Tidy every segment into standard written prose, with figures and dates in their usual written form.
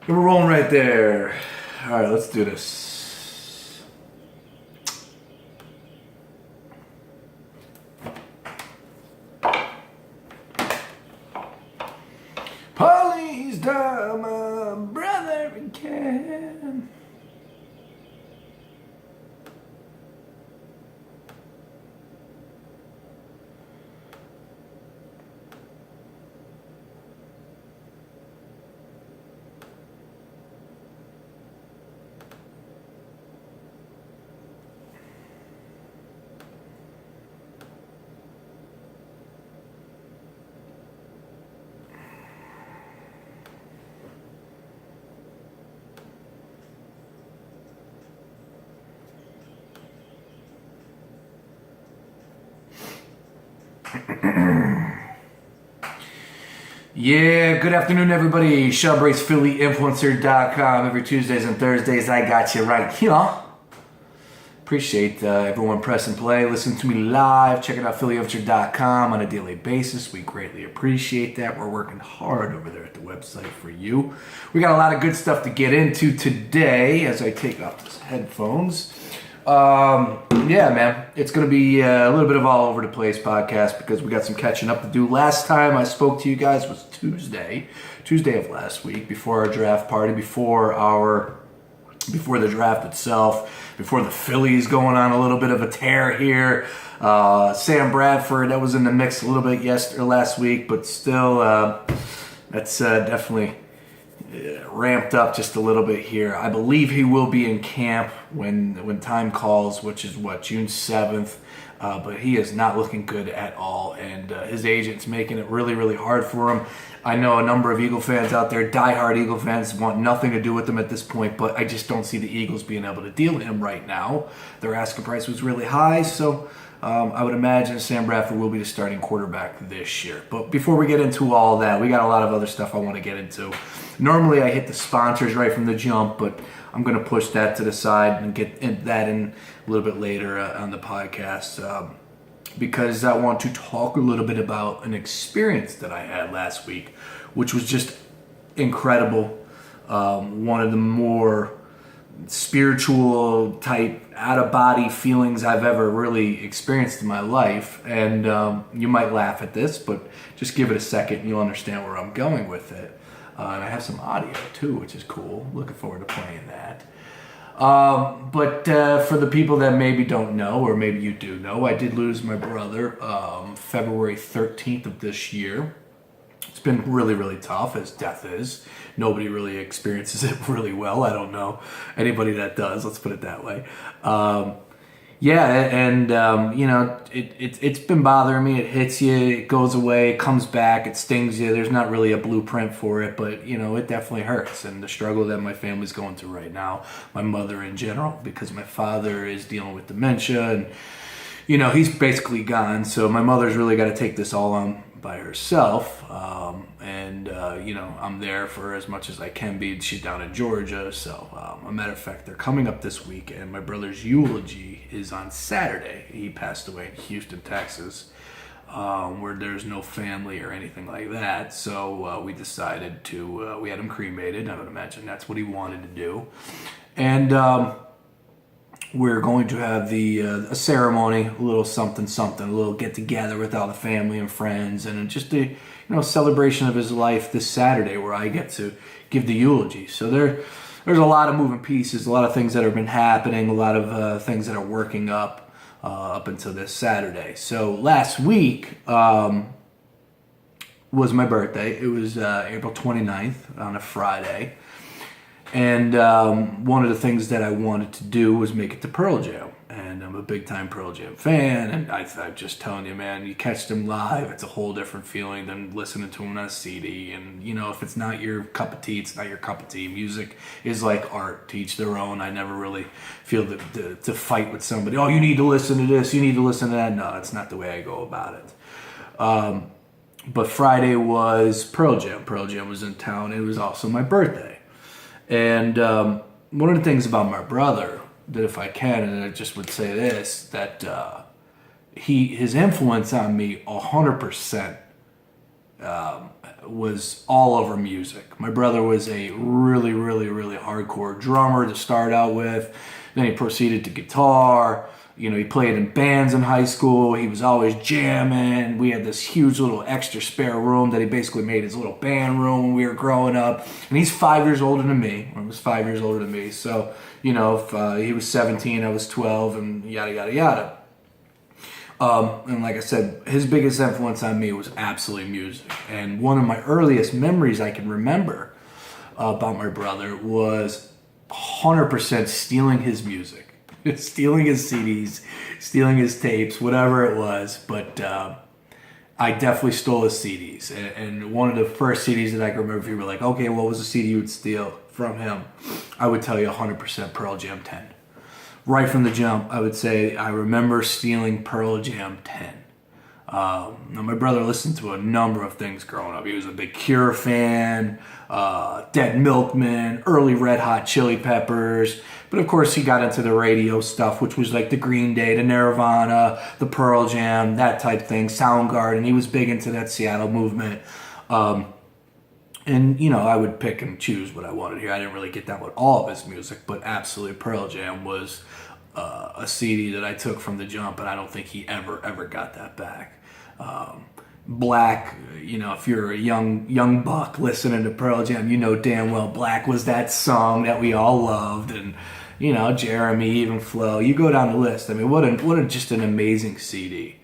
We're rolling right there. All right, let's do this. Please die, my brother again. Yeah, good afternoon, everybody. ShellBracePhillyInfluencer.com. Every Tuesdays and Thursdays, I got you right here. Appreciate everyone pressing play, listening to me live, checking out PhillyInfluencer.com on a daily basis. We greatly appreciate that. We're working hard over there at the website for you. We got a lot of good stuff to get into today as I take off these headphones. Yeah, man, it's going to be a little bit of all over the place podcast because we got some catching up to do. Last time I spoke to you guys was Tuesday of last week, before our draft party, before the draft itself, before the Phillies going on a little bit of a tear here. Sam Bradford, that was in the mix a little bit last week, but still, that's definitely ramped up just a little bit here. I believe he will be in camp when time calls, which is June 7th. But he is not looking good at all, and his agent's making it really, really hard for him. I know a number of Eagle fans out there, diehard Eagle fans, want nothing to do with him at this point, but I just don't see the Eagles being able to deal with him right now. Their asking price was really high, so I would imagine Sam Bradford will be the starting quarterback this year. But before we get into all that, we got a lot of other stuff I want to get into. Normally I hit the sponsors right from the jump, but I'm going to push that to the side and get that in a little bit later on the podcast because I want to talk a little bit about an experience that I had last week, which was just incredible. One of the more spiritual type out-of-body feelings I've ever really experienced in my life. And you might laugh at this, but just give it a second and you'll understand where I'm going with it. And I have some audio too, which is cool. Looking forward to playing that. But for the people that maybe don't know, or maybe you do know, I did lose my brother February 13th of this year. It's been really, really tough, as death is. Nobody really experiences it really well. I don't know anybody that does, let's put it that way. It's been bothering me. It hits you, it goes away, it comes back, it stings you. There's not really a blueprint for it, but, it definitely hurts. And the struggle that my family's going through right now, my mother in general, because my father is dealing with dementia and, he's basically gone. So my mother's really got to take this all on by herself. I'm there for as much as I can be. She's down in Georgia. So, a matter of fact, they're coming up this week, and my brother's eulogy is on Saturday. He passed away in Houston, Texas, where there's no family or anything like that. So we decided we had him cremated. I would imagine that's what he wanted to do. And we're going to have a ceremony, a little something, a little get together with all the family and friends, and just a celebration of his life this Saturday, where I get to give the eulogy. So there's a lot of moving pieces, a lot of things that have been happening, a lot of things that are working up until this Saturday. So last week was my birthday. It was April 29th on a Friday. And one of the things that I wanted to do was make it to Pearl Jam. And I'm a big-time Pearl Jam fan. And I'm just telling you, man, you catch them live, it's a whole different feeling than listening to them on a CD. And, if it's not your cup of tea, it's not your cup of tea. Music is like art, to each their own. I never really feel to fight with somebody. Oh, you need to listen to this, you need to listen to that. No, that's not the way I go about it. But Friday was Pearl Jam. Pearl Jam was in town. It was also my birthday. And one of the things about my brother, that if I can, and I just would say this, that his influence on me 100% was all over music. My brother was a really, really, really hardcore drummer to start out with. Then he proceeded to guitar. He played in bands in high school. He was always jamming. We had this huge little extra spare room that he basically made his little band room when we were growing up. And he's 5 years older than me. Or was 5 years older than me. So, if he was 17, I was 12, and yada, yada, yada. And like I said, his biggest influence on me was absolutely music. And one of my earliest memories I can remember about my brother was 100% stealing his music. Stealing his CDs, stealing his tapes, whatever it was. But I definitely stole his CDs. And one of the first CDs that I can remember, if you were like, okay, what was the CD you would steal from him? I would tell you 100% Pearl Jam 10. Right from the jump, I would say I remember stealing Pearl Jam 10. Now my brother listened to a number of things growing up. He was a big Cure fan, Dead Milkmen, early Red Hot Chili Peppers. But of course he got into the radio stuff, which was like the Green Day, the Nirvana, the Pearl Jam, that type thing, Soundgarden. He was big into that Seattle movement. And, I would pick and choose what I wanted here. I didn't really get down with all of his music, but absolutely Pearl Jam was a CD that I took from the jump, and I don't think he ever got that back. Black, if you're a young buck listening to Pearl Jam, damn well Black was that song that we all loved, and, Jeremy, even Flo. You go down the list. I mean, what a just an amazing CD.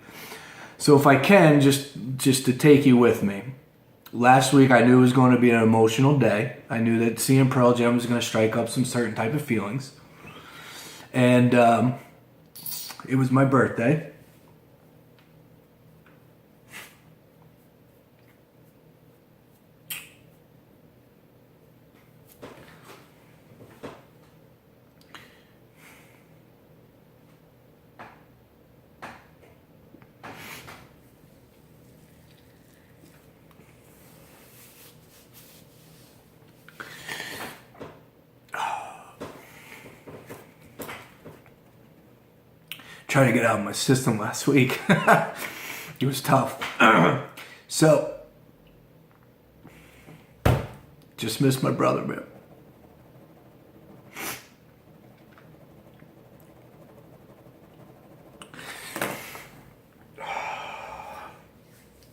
So if I can, just to take you with me, last week I knew it was going to be an emotional day. I knew that seeing Pearl Jam was going to strike up some certain type of feelings. And it was my birthday. Trying to get out of my system last week. It was tough. So, just missed my brother, man.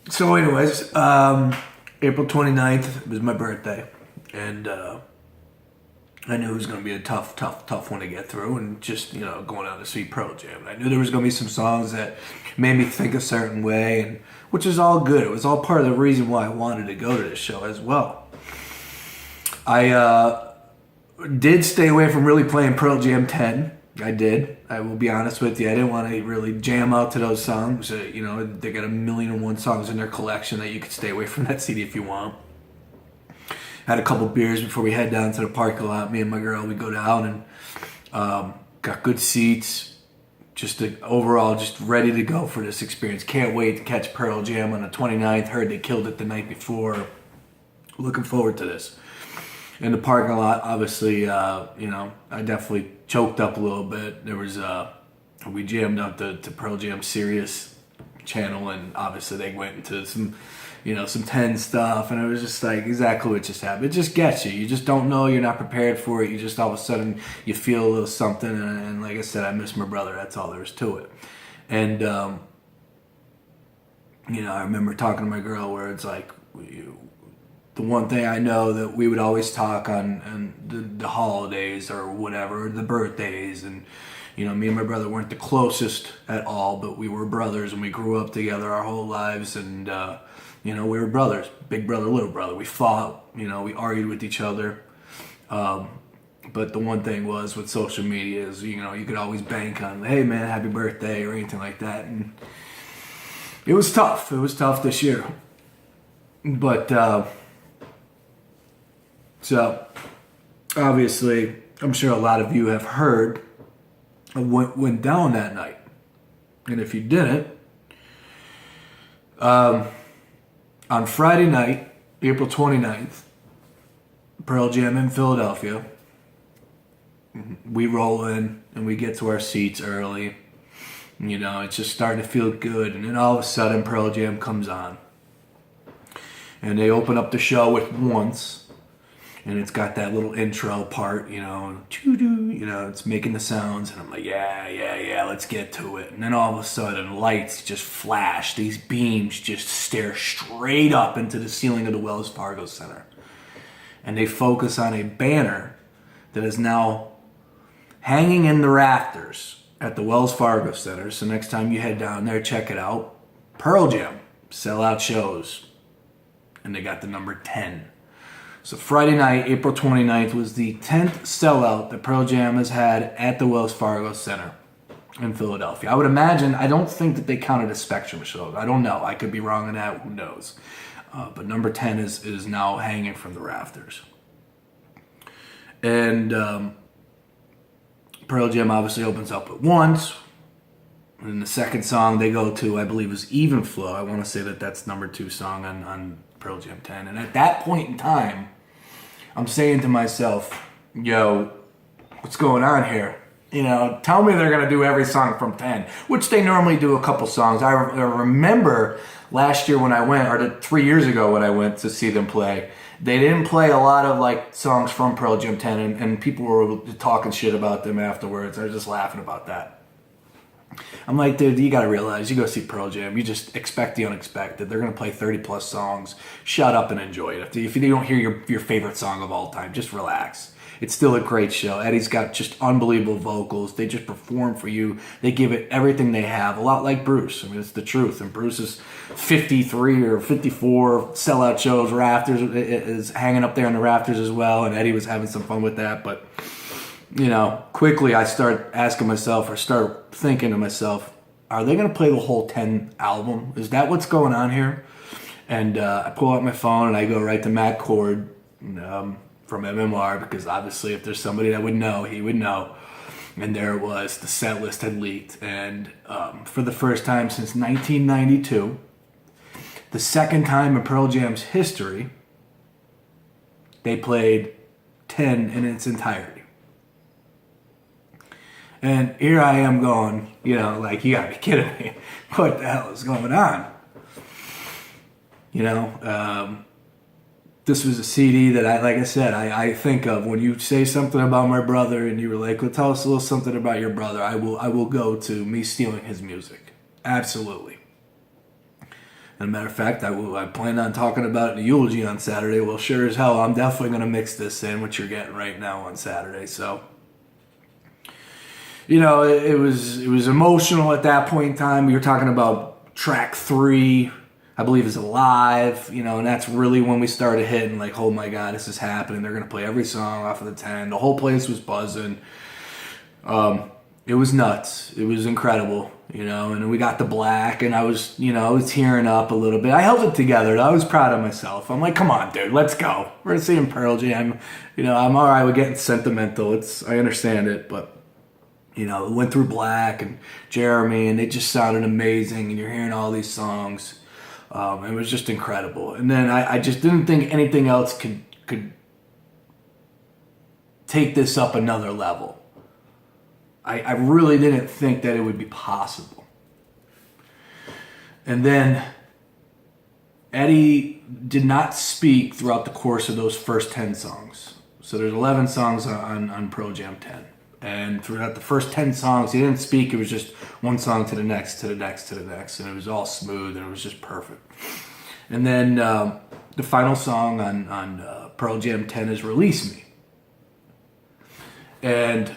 So anyways, April 29th was my birthday. And I knew it was going to be a tough one to get through, and just, going out to see Pearl Jam. And I knew there was going to be some songs that made me think a certain way, and which is all good. It was all part of the reason why I wanted to go to this show as well. I did stay away from really playing Pearl Jam 10. I did. I will be honest with you. I didn't want to really jam out to those songs. They got 1,000,001 songs in their collection that you could stay away from that CD if you want. Had a couple beers before we head down to the parking lot. Me and my girl, we go down and got good seats. Overall, just ready to go for this experience. Can't wait to catch Pearl Jam on the 29th. Heard they killed it the night before. Looking forward to this. In the parking lot, obviously, I definitely choked up a little bit. There was, we jammed up to Pearl Jam Sirius channel, and obviously they went into some 10 stuff, and it was just like exactly what just happened. It just gets you. You just don't know. You're not prepared for it. You just all of a sudden, you feel a little something, and like I said, I miss my brother. That's all there is to it. And, I remember talking to my girl where it's like, the one thing I know that we would always talk on the holidays or whatever, the birthdays, and me and my brother weren't the closest at all, but we were brothers, and we grew up together our whole lives, and we were brothers, big brother, little brother. We fought, we argued with each other, but the one thing was with social media is, you could always bank on, hey man, happy birthday or anything like that, and it was tough. It was tough this year, but so, obviously, I'm sure a lot of you have heard of what went down that night. And if you didn't, on Friday night, April 29th, Pearl Jam in Philadelphia, we roll in and we get to our seats early. It's just starting to feel good. And then all of a sudden, Pearl Jam comes on. And they open up the show with Once, and it's got that little intro part, it's making the sounds, and I'm like, yeah, let's get to it. And then all of a sudden, lights just flash. These beams just stare straight up into the ceiling of the Wells Fargo Center. And they focus on a banner that is now hanging in the rafters at the Wells Fargo Center. So next time you head down there, check it out. Pearl Jam, sellout shows. And they got the number 10. So Friday night, April 29th, was the 10th sellout that Pearl Jam has had at the Wells Fargo Center in Philadelphia. I would imagine, I don't think that they counted a Spectrum show. I don't know. I could be wrong on that. Who knows? But number 10 is now hanging from the rafters. And Pearl Jam obviously opens up at Once. And the second song they go to, I believe, is Even Flow. I want to say that that's number 2 song on Pearl Jam 10. And at that point in time, I'm saying to myself, yo, what's going on here? Tell me they're going to do every song from 10, which they normally do a couple songs. I remember last year when I went, or 3 years ago when I went to see them play, they didn't play a lot of songs from Pearl Jam 10, and people were talking shit about them afterwards. I was just laughing about that. I'm like, dude, you got to realize, you go see Pearl Jam, you just expect the unexpected. They're going to play 30 plus songs. Shut up and enjoy it. If you don't hear your favorite song of all time, just relax. It's still a great show. Eddie's got just unbelievable vocals. They just perform for you. They give it everything they have. A lot like Bruce. I mean, it's the truth. And Bruce's 53 or 54 sellout shows, rafters, is hanging up there in the rafters as well. And Eddie was having some fun with that. But, quickly I start asking myself, or start thinking to myself, are they going to play the whole 10 album? Is that what's going on here? And I pull out my phone and I go right to Matt Cord, from MMR, because obviously if there's somebody that would know, he would know. And there it was. The set list had leaked. And for the first time since 1992, the second time in Pearl Jam's history, they played 10 in its entirety. And here I am going, you gotta be kidding me. What the hell is going on? This was a CD that I think of when you say something about my brother and you were like, well, tell us a little something about your brother. I will go to me stealing his music. Absolutely. And a matter of fact, I plan on talking about it in the eulogy on Saturday. Well, sure as hell, I'm definitely going to mix this in, what you're getting right now on Saturday. So, it was emotional at that point in time. We were talking about track 3, I believe, is Alive, and that's really when we started hitting, oh my God, this is happening. They're going to play every song off of the 10. The whole place was buzzing. It was nuts. It was incredible, and then we got the Black, and I was tearing up a little bit. I held it together. I was proud of myself. I'm like, come on, dude, let's go. We're seeing Pearl Jam. I'm all right with getting sentimental. I understand it, but went through Black and Jeremy, and they just sounded amazing, and you're hearing all these songs. It was just incredible. And then I just didn't think anything else could take this up another level. I really didn't think that it would be possible. And then Eddie did not speak throughout the course of those first 10 songs. So there's 11 songs on Pearl Jam 10. And throughout the first 10 songs, he didn't speak. It was just one song to the next, to the next, to the next. And it was all smooth, and it was just perfect. And then the final song on Pearl Jam 10 is Release Me. And,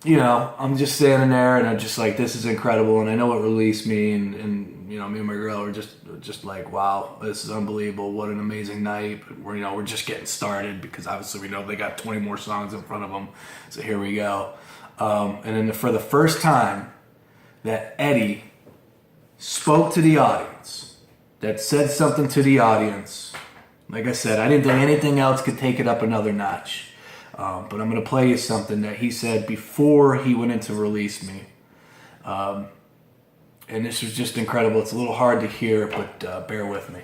I'm just standing there, and I'm just like, this is incredible. And I know what Release Me, and me and my girl were just like, wow, this is unbelievable. What an amazing night. But we're just getting started, because obviously we know they got 20 more songs in front of them. So here we go. And then for the first time that Eddie spoke to the audience, that said something to the audience, like I said, I didn't think anything else could take it up another notch. But I'm going to play you something that he said before he went into Release Me. And this was just incredible. It's a little hard to hear, but bear with me.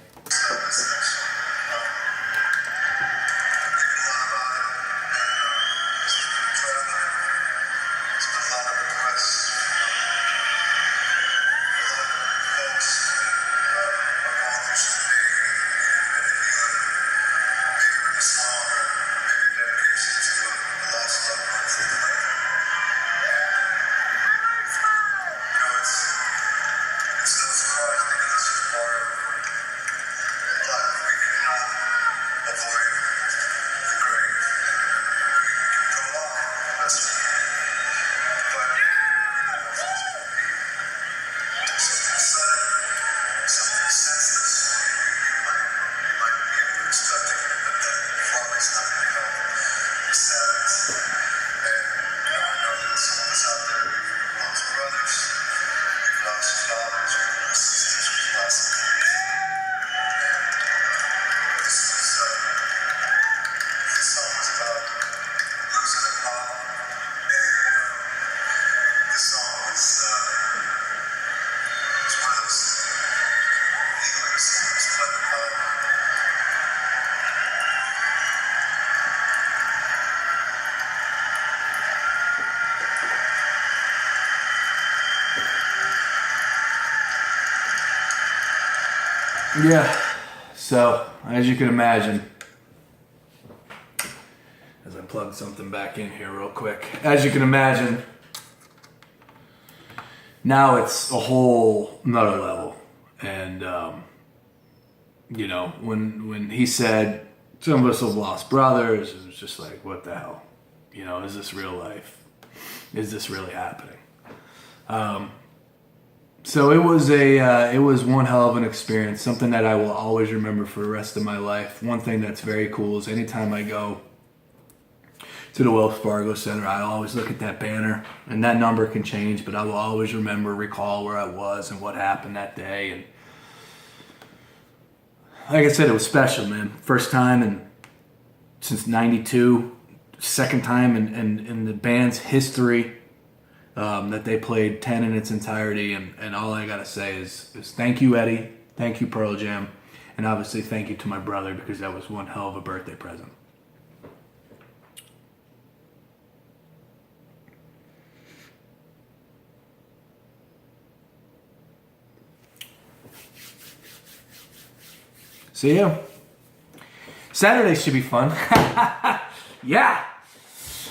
Yeah, so as you can imagine, as I plug something back in here real quick, as you can imagine, now it's a whole nother level. And, you know, when he said, some of us have lost brothers, it was just like, what the hell? You know, is this real life? Is this really happening? So it was one hell of an experience, something that I will always remember for the rest of my life. One thing that's very cool is anytime I go to the Wells Fargo Center, I always look at that banner, and that number can change, but I will always recall where I was and what happened that day. And like I said, it was special, man. First time since '92, second time in the band's history that they played 10 in its entirety, and all I gotta say is thank you, Eddie, thank you, Pearl Jam, and obviously thank you to my brother, because that was one hell of a birthday present. See ya. Saturday should be fun. Yeah.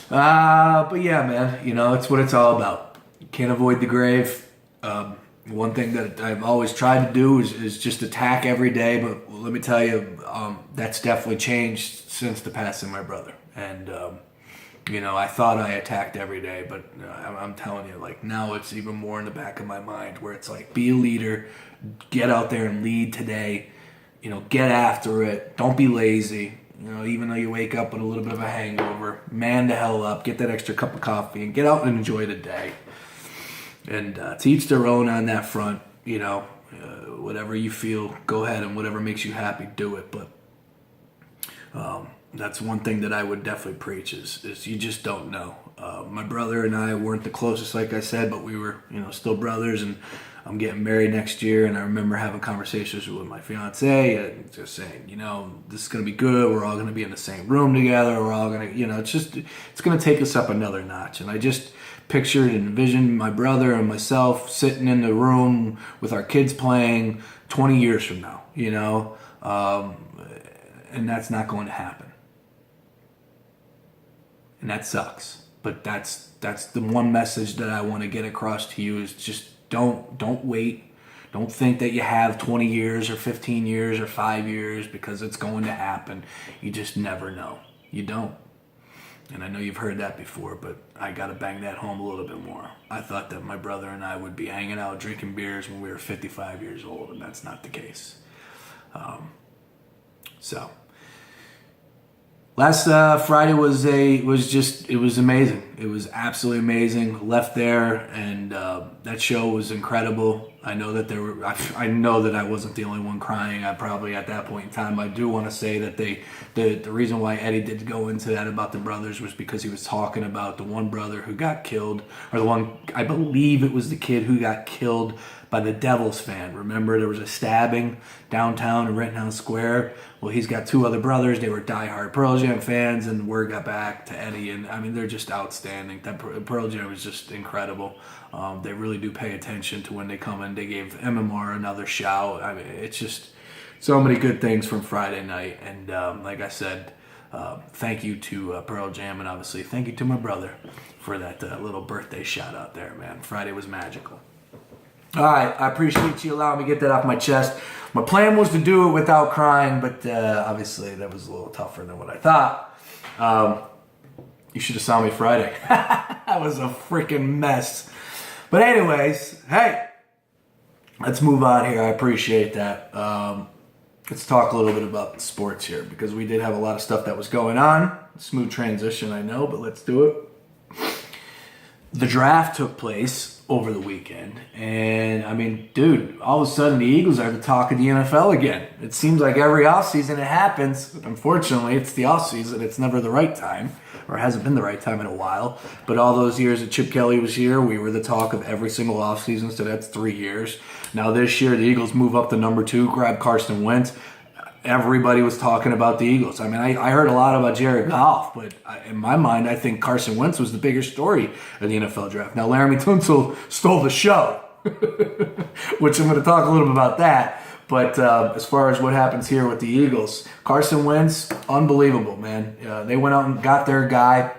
But yeah, man, you know, it's what it's all about. You can't avoid the grave. One thing that I've always tried to do is just attack every day, but let me tell you, that's definitely changed since the passing of my brother. And, you know, I thought I attacked every day, but I'm telling you, like, now it's even more in the back of my mind, where it's like, be a leader, get out there and lead today, you know, get after it, don't be lazy. You know, even though you wake up with a little bit of a hangover, man the hell up, get that extra cup of coffee, and get out and enjoy the day. And to each their own on that front, you know, whatever you feel, go ahead, and whatever makes you happy, do it. But that's one thing that I would definitely preach is you just don't know. My brother and I weren't the closest, like I said, but we were, you know, still brothers, and I'm getting married next year, and I remember having conversations with my fiance and just saying, you know, this is going to be good. We're all going to be in the same room together. We're all going to, you know, it's going to take us up another notch. And I just pictured and envisioned my brother and myself sitting in the room with our kids playing 20 years from now, you know, and that's not going to happen. And that sucks. But that's the one message that I want to get across to you is just don't wait. Don't think that you have 20 years or 15 years or 5 years, because it's going to happen. You just never know. You don't. And I know you've heard that before, but I got to bang that home a little bit more. I thought that my brother and I would be hanging out drinking beers when we were 55 years old, and that's not the case. So last Friday was amazing. It was absolutely amazing. Left there, and that show was incredible. I know that I know that I wasn't the only one crying. I probably at that point in time, I do want to say that the reason why Eddie did go into that about the brothers was because he was talking about the one brother who got killed, or the one, I believe it was the kid who got killed by the Devils fan. Remember, there was a stabbing downtown in Rittenhouse Square. Well, he's got two other brothers. They were diehard Pearl Jam fans, and word got back to Eddie. And I mean, they're just outstanding. That Pearl Jam is just incredible. They really do pay attention to when they come in. They gave MMR another shout. I mean, it's just so many good things from Friday night. And like I said, thank you to Pearl Jam, and obviously thank you to my brother for that little birthday shout out there, man. Friday was magical. All right, I appreciate you allowing me to get that off my chest. My plan was to do it without crying, but obviously that was a little tougher than what I thought. You should have saw me Friday. That was a freaking mess. But anyways, hey, let's move on here. I appreciate that. Let's talk a little bit about sports here because we did have a lot of stuff that was going on. Smooth transition, I know, but let's do it. The draft took place over the weekend, and I mean, dude, all of a sudden the Eagles are the talk of the NFL again. It seems like every offseason it happens. Unfortunately, it's the offseason. It's never the right time, or hasn't been the right time in a while. But all those years that Chip Kelly was here, we were the talk of every single offseason, so that's 3 years. Now this year, the Eagles move up to number 2, grab Carson Wentz. Everybody was talking about the Eagles. I mean, I heard a lot about Jared Goff, but in my mind, I think Carson Wentz was the bigger story of the NFL draft. Now, Laramie Tunsil stole the show, which I'm going to talk a little bit about that. But as far as what happens here with the Eagles, Carson Wentz, unbelievable, man. They went out and got their guy.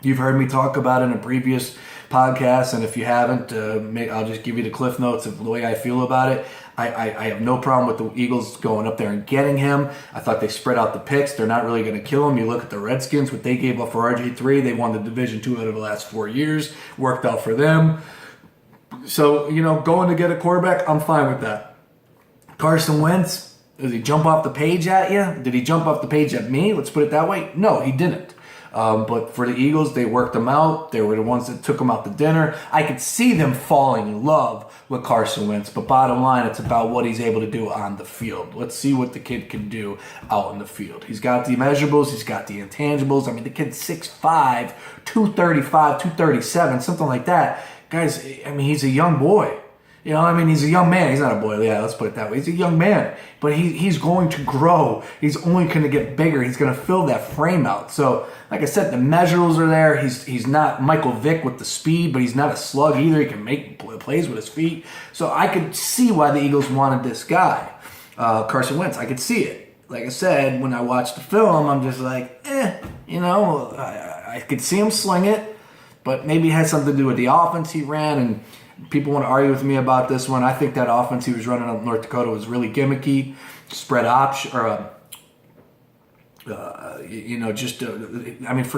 You've heard me talk about it in a previous podcast, and if you haven't, I'll just give you the cliff notes of the way I feel about it. I have no problem with the Eagles going up there and getting him. I thought they spread out the picks. They're not really going to kill him. You look at the Redskins, what they gave up for RG3. They won the Division II out of the last 4 years. Worked out for them. So, going to get a quarterback, I'm fine with that. Carson Wentz, did he jump off the page at you? Did he jump off the page at me? Let's put it that way. No, he didn't. But for the Eagles, they worked them out. They were the ones that took them out to dinner. I could see them falling in love with Carson Wentz. But bottom line, it's about what he's able to do on the field. Let's see what the kid can do out in the field. He's got the measurables. He's got the intangibles. I mean, the kid's 6'5", 235, 237, something like that. Guys, I mean, he's a young boy. He's a young man. He's not a boy. Yeah, let's put it that way. He's a young man. But he's going to grow. He's only going to get bigger. He's going to fill that frame out. So, like I said, the measurables are there. He's not Michael Vick with the speed, but he's not a slug either. He can make plays with his feet. So I could see why the Eagles wanted this guy, Carson Wentz. I could see it. Like I said, when I watched the film, I'm just like, I could see him sling it, but maybe it had something to do with the offense he ran, and people want to argue with me about this one. I think that offense he was running up North Dakota was really gimmicky, spread option, or for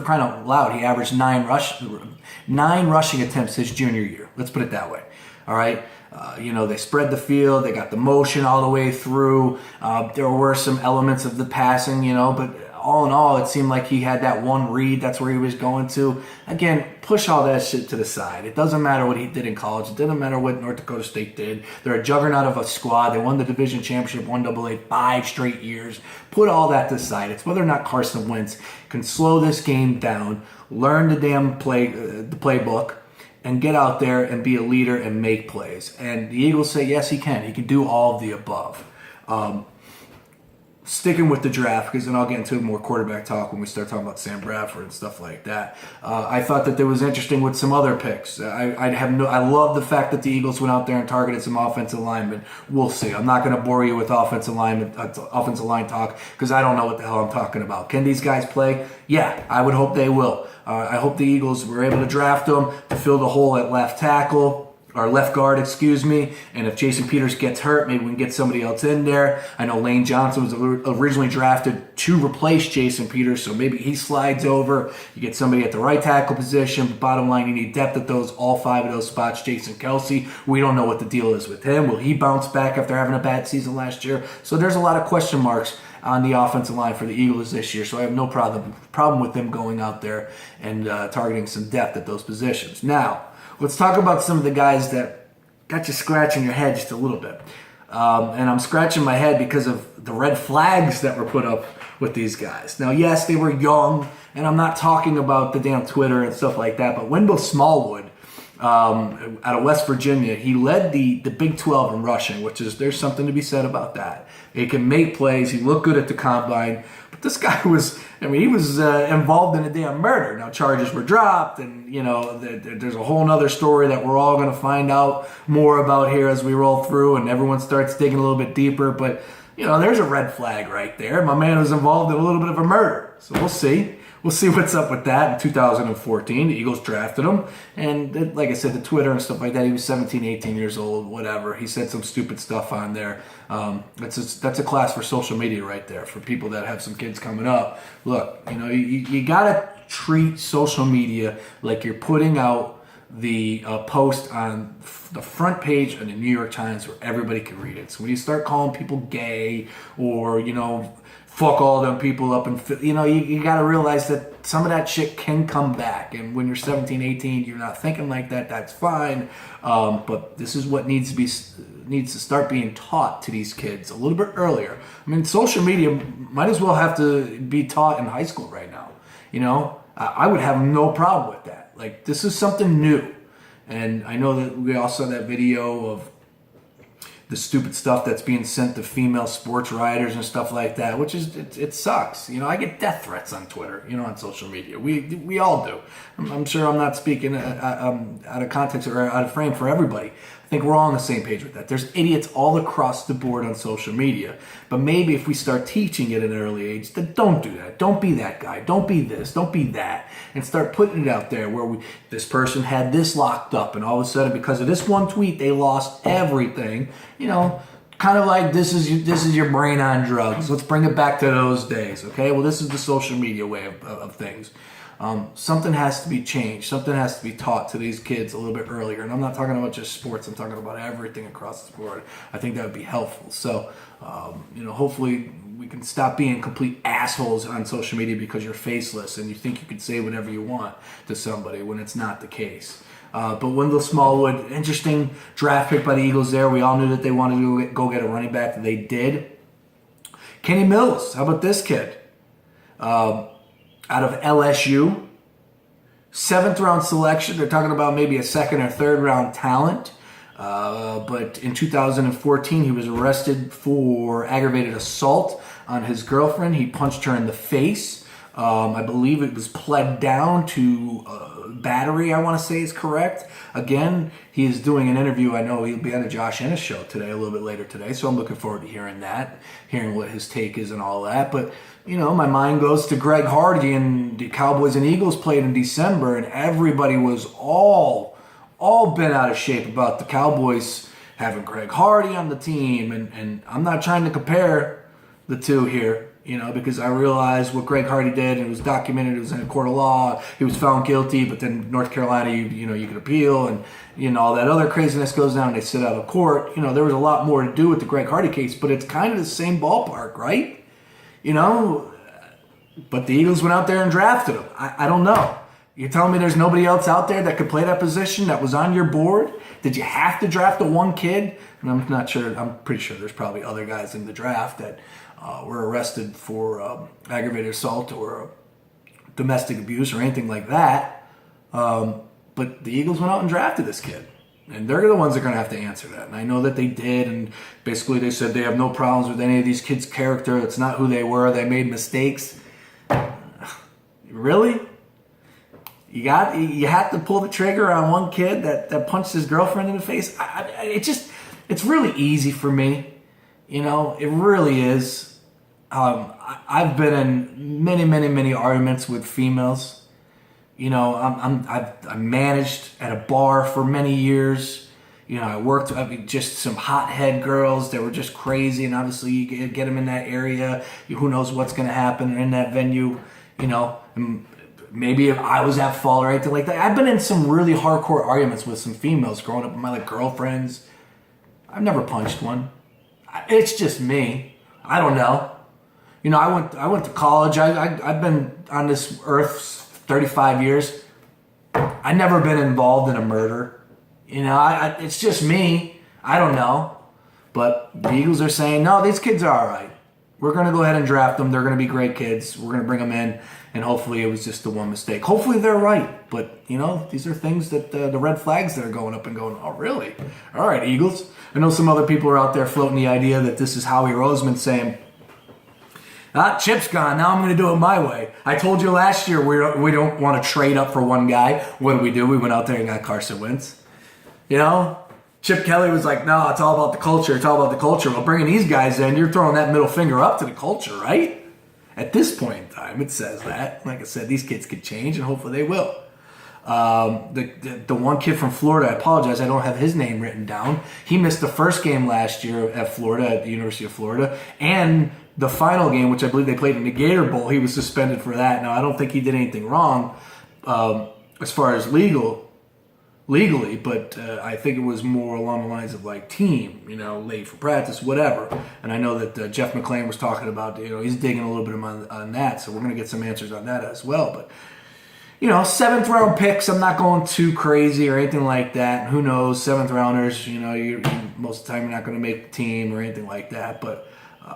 crying out loud, he averaged 9 rushing attempts his junior year. Let's put it that way. All right. They spread the field. They got the motion all the way through. There were some elements of the passing, but all in all, it seemed like he had that one read. That's where he was going to. Again, push all that shit to the side. It doesn't matter what he did in college. It doesn't matter what North Dakota State did. They're a juggernaut of a squad. They won the division championship 1AA 5 straight years. Put all that to the side. It's whether or not Carson Wentz can slow this game down, learn the damn the playbook, and get out there and be a leader and make plays. And the Eagles say, yes, he can. He can do all of the above. Sticking with the draft, because then I'll get into more quarterback talk when we start talking about Sam Bradford and stuff like that. I thought that there was interesting with some other picks. I love the fact that the Eagles went out there and targeted some offensive linemen. We'll see. I'm not going to bore you with offensive line talk because I don't know what the hell I'm talking about. Can these guys play? Yeah, I would hope they will. I hope the Eagles were able to draft them to fill the hole at left tackle. Or left guard, and if Jason Peters gets hurt, maybe we can get somebody else in there. I know Lane Johnson was originally drafted to replace Jason Peters, so maybe he slides over. You get somebody at the right tackle position. Bottom line, you need depth at all 5 of those spots. Jason Kelsey, we don't know what the deal is with him. Will he bounce back after having a bad season last year? So there's a lot of question marks on the offensive line for the Eagles this year, so I have no problem with them going out there and targeting some depth at those positions. Now, let's talk about some of the guys that got you scratching your head just a little bit. And I'm scratching my head because of the red flags that were put up with these guys. Now, yes, they were young, and I'm not talking about the damn Twitter and stuff like that, but Wendell Smallwood out of West Virginia, he led the Big 12 in rushing, there's something to be said about that. He can make plays. He looked good at the combine. But this guy was involved in a damn murder. Now, charges were dropped, and, there's a whole other story that we're all going to find out more about here as we roll through, and everyone starts digging a little bit deeper. But there's a red flag right there. My man was involved in a little bit of a murder. So we'll see. We'll see what's up with that. In 2014, the Eagles drafted him. And like I said, the Twitter and stuff like that, he was 17, 18 years old, whatever. He said some stupid stuff on there. That's a class for social media right there, for people that have some kids coming up. Look, you got to treat social media like you're putting out the post on the front page of the New York Times where everybody can read it. So when you start calling people gay or, fuck all them people up and, you got to realize that some of that shit can come back. And when you're 17, 18, you're not thinking like that, that's fine. But this is what needs to start being taught to these kids a little bit earlier. I mean, social media might as well have to be taught in high school right now. I would have no problem with that. Like, this is something new. And I know that we all saw that video of the stupid stuff that's being sent to female sports writers and stuff like that, which is, it sucks. I get death threats on Twitter, on social media. We all do. I'm sure I'm not speaking out of context or out of frame for everybody. I think we're all on the same page with that. There's idiots all across the board on social media. But maybe if we start teaching it at an early age, then don't do that. Don't be that guy. Don't be this. Don't be that. And start putting it out there where this person had this locked up, and all of a sudden, because of this one tweet, they lost everything. Kind of like this is your brain on drugs. Let's bring it back to those days, okay? Well, this is the social media way of things. Something has to be changed. Something has to be taught to these kids a little bit earlier. And I'm not talking about just sports. I'm talking about everything across the board. I think that would be helpful. So, hopefully we can stop being complete assholes on social media because you're faceless and you think you can say whatever you want to somebody when it's not the case. But Wendell Smallwood, interesting draft pick by the Eagles there. We all knew that they wanted to go get a running back. They did. Kenny Mills, how about this kid? Out of LSU, 7th round selection. They're talking about maybe a 2nd or 3rd round talent. But in 2014, he was arrested for aggravated assault on his girlfriend. He punched her in the face. I believe it was pled down to battery, I want to say is correct. Again, he is doing an interview. I know he'll be on the Josh Ennis show today, a little bit later today. So I'm looking forward to hearing that, hearing what his take is and all that. But, my mind goes to Greg Hardy, and the Cowboys and Eagles played in December, and everybody was all bent out of shape about the Cowboys having Greg Hardy on the team. And I'm not trying to compare the two here, because I realized what Greg Hardy did, and it was documented, it was in a court of law, he was found guilty, but then North Carolina, you could appeal, and all that other craziness goes down, they sit out of court. There was a lot more to do with the Greg Hardy case, but it's kind of the same ballpark, right? But the Eagles went out there and drafted him. I don't know. You're telling me there's nobody else out there that could play that position that was on your board? Did you have to draft the one kid? And I'm not sure. I'm pretty sure there's probably other guys in the draft that were arrested for aggravated assault or domestic abuse or anything like that. But the Eagles went out and drafted this kid. And they're the ones that are going to have to answer that. And I know that they did. And basically they said they have no problems with any of these kids' character. It's not who they were. They made mistakes. Really? You have to pull the trigger on one kid that punched his girlfriend in the face? It's really easy for me. It really is. I've been in many, many, many arguments with females. I managed at a bar for many years. I worked just some hothead girls that were just crazy, and obviously you get them in that area. Who knows what's going to happen in that venue? And maybe if I was at fault or anything like that. I've been in some really hardcore arguments with some females growing up with my girlfriends. I've never punched one. It's just me. I don't know. I went to college. I've been on this earth 35 years. I've never been involved in a murder. It's just me. I don't know. But the Eagles are saying, no, these kids are all right. We're going to go ahead and draft them. They're going to be great kids. We're going to bring them in. And hopefully it was just the one mistake. Hopefully they're right. But, these are things that the red flags that are going up and going, oh, really? All right, Eagles. I know some other people are out there floating the idea that this is Howie Roseman saying, Chip's gone. Now I'm going to do it my way. I told you last year we don't want to trade up for one guy. What did? We went out there and got Carson Wentz. Chip Kelly was like, no, it's all about the culture. It's all about the culture. Well, bringing these guys in, you're throwing that middle finger up to the culture, right? At this point in time, it says that. Like I said, these kids could change, and hopefully they will. The one kid from Florida, I apologize, I don't have his name written down. He missed the first game last year at Florida, at the University of Florida, and the final game, which I believe they played in the Gator Bowl, he was suspended for that. Now, I don't think he did anything wrong as far as legally, but I think it was more along the lines of like team, late for practice, whatever. And I know that Jeff McClain was talking about, he's digging a little bit on that, so we're going to get some answers on that as well. But, 7th round picks, I'm not going too crazy or anything like that. Who knows, 7th rounders, most of the time you're not going to make the team or anything like that, but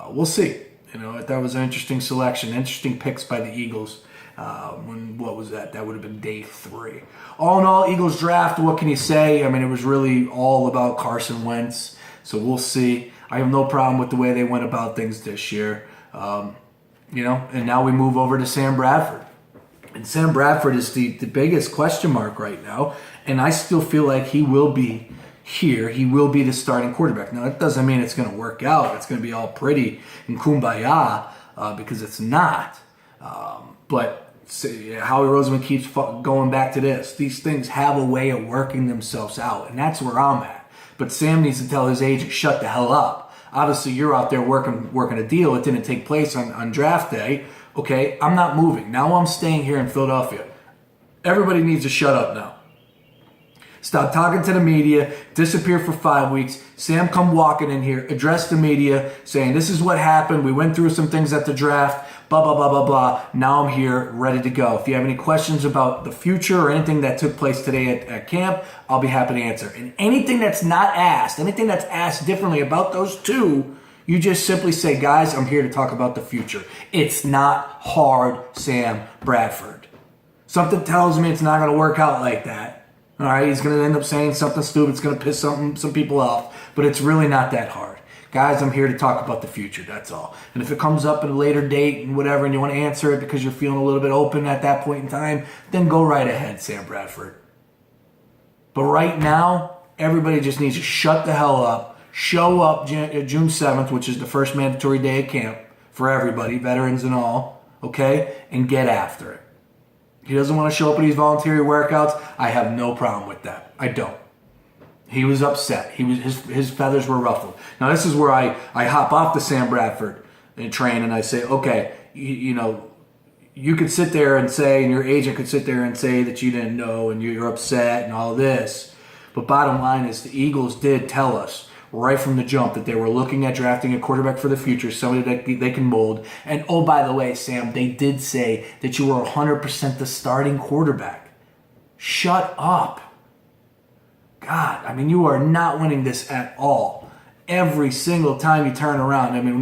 we'll see. That was an interesting selection, interesting picks by the Eagles. What was that? That would have been day 3. All in all, Eagles draft, what can you say? I mean, it was really all about Carson Wentz, so we'll see. I have no problem with the way they went about things this year. And now we move over to Sam Bradford. And Sam Bradford is the biggest question mark right now, and I still feel like he will be here. He will be the starting quarterback. Now, that doesn't mean it's going to work out. It's going to be all pretty and kumbaya because it's not. But Howie Roseman keeps going back to this. These things have a way of working themselves out, and that's where I'm at. But Sam needs to tell his agent, shut the hell up. Obviously, you're out there working a deal. It didn't take place on draft day. Okay, I'm not moving. Now I'm staying here in Philadelphia. Everybody needs to shut up now. Stop talking to the media, disappear for 5 weeks. Sam come walking in here, address the media, saying this is what happened. We went through some things at the draft, blah, blah, blah, blah, blah. Now I'm here, ready to go. If you have any questions about the future or anything that took place today at camp, I'll be happy to answer. And anything that's not asked, anything that's asked differently about those two, you just simply say, guys, I'm here to talk about the future. It's not hard, Sam Bradford. Something tells me it's not going to work out like that. All right, he's going to end up saying something stupid. It's going to piss some people off. But it's really not that hard. Guys, I'm here to talk about the future. That's all. And if it comes up at a later date and whatever, and you want to answer it because you're feeling a little bit open at that point in time, then go right ahead, Sam Bradford. But right now, everybody just needs to shut the hell up. Show up June 7th, which is the first mandatory day of camp for everybody, veterans and all, okay? And get after it. He doesn't want to show up at these voluntary workouts. I have no problem with that. I don't. He was upset. His feathers were ruffled. Now, this is where I hop off the Sam Bradford train and I say, okay, you could sit there and say, and your agent could sit there and say that you didn't know and you're upset and all this. But bottom line is the Eagles did tell us right from the jump that they were looking at drafting a quarterback for the future, somebody that they can mold. And oh, by the way, Sam, they did say that you were 100% the starting quarterback. Shut up. God, I mean, you are not winning this at all. Every single time you turn around, I mean,